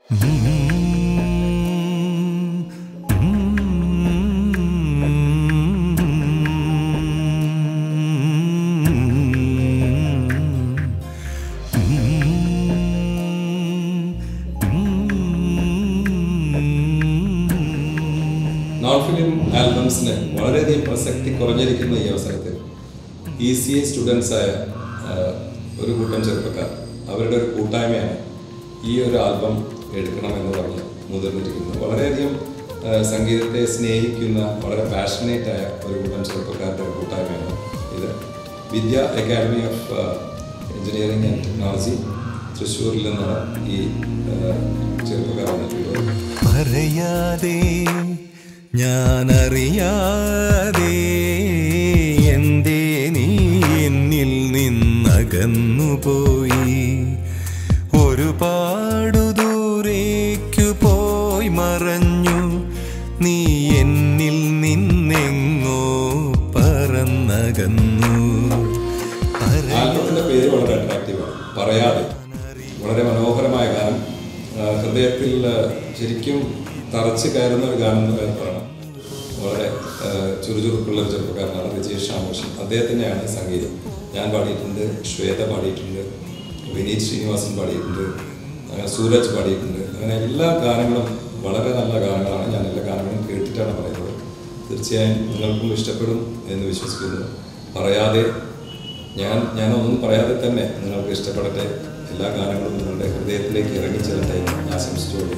Non film ആൽബംസിന് വളരെയധികം പ്രസക്തി കുറഞ്ഞിരിക്കുന്ന ഈ അവസരത്തിൽ ECA സ്റ്റുഡൻസായ ഒരു കൂട്ടം ചെറുപ്പക്കാർ അവരുടെ ഒരു കൂട്ടായ്മയാണ് ഈ ഒരു ആൽബം എടുക്കണമെന്ന് പറഞ്ഞ് മുതിർന്നിരിക്കുന്നത്. വളരെയധികം സംഗീതത്തെ സ്നേഹിക്കുന്ന വളരെ പാഷനേറ്റായ ഒരു കൂട്ടം ചെറുപ്പക്കാരുടെ ഒരു കൂട്ടായ്മയാണ് ഇത്. Vidya academy of engineering and technology തൃശ്ശൂരിൽ നിന്നാണ് ഈ ചെറുപ്പക്കാർ വന്നിട്ടുള്ളത്. ഞാനറിയാതെ എന്തേ നീ എന്നിൽ നിന്നകന്നുപോയി, ഒരുപാടു ദൂരേക്കു പോയി മറഞ്ഞു, നീ എന്നിൽ നിന്നെങ്ങോ പറന്നകന്നു. ആൽബത്തിന്റെ പേര് വളരെ അട്രാക്റ്റീവാണ്. പറയാതെ വളരെ മനോഹരമായ ഗാനം, ഹൃദയത്തിൽ ശരിക്കും തറച്ച് കയറുന്ന ഒരു ഗാനം എന്ന് പറയണം. വളരെ ചുറുചുറുക്കുള്ള ഒരു ചെറുപ്പക്കാരനാണ് രജേഷ് രാമകൃഷ്ണൻ. അദ്ദേഹത്തിൻ്റെയാണ് സംഗീതം. ഞാൻ പാടിയിട്ടുണ്ട്, ശ്വേത പാടിയിട്ടുണ്ട്, വിനീത് ശ്രീനിവാസൻ പാടിയിട്ടുണ്ട്, സൂരജ് പാടിയിട്ടുണ്ട്. അങ്ങനെ എല്ലാ ഗാനങ്ങളും വളരെ നല്ല ഗാനങ്ങളാണ്. ഞാൻ എല്ലാ ഗാനങ്ങളും കേട്ടിട്ടാണ് പറയുന്നത്. തീർച്ചയായും നിങ്ങൾക്കും ഇഷ്ടപ്പെടും എന്ന് വിശ്വസിക്കുന്നു. പറയാതെ ഞാനൊന്നും പറയാതെ തന്നെ നിങ്ങൾക്ക് ഇഷ്ടപ്പെടട്ടെ. എല്ലാ ഗാനങ്ങളും നിങ്ങളുടെ ഹൃദയത്തിലേക്ക് ഇറങ്ങിച്ചെല്ലട്ടെ ആശംസിച്ചുകൊള്ളു.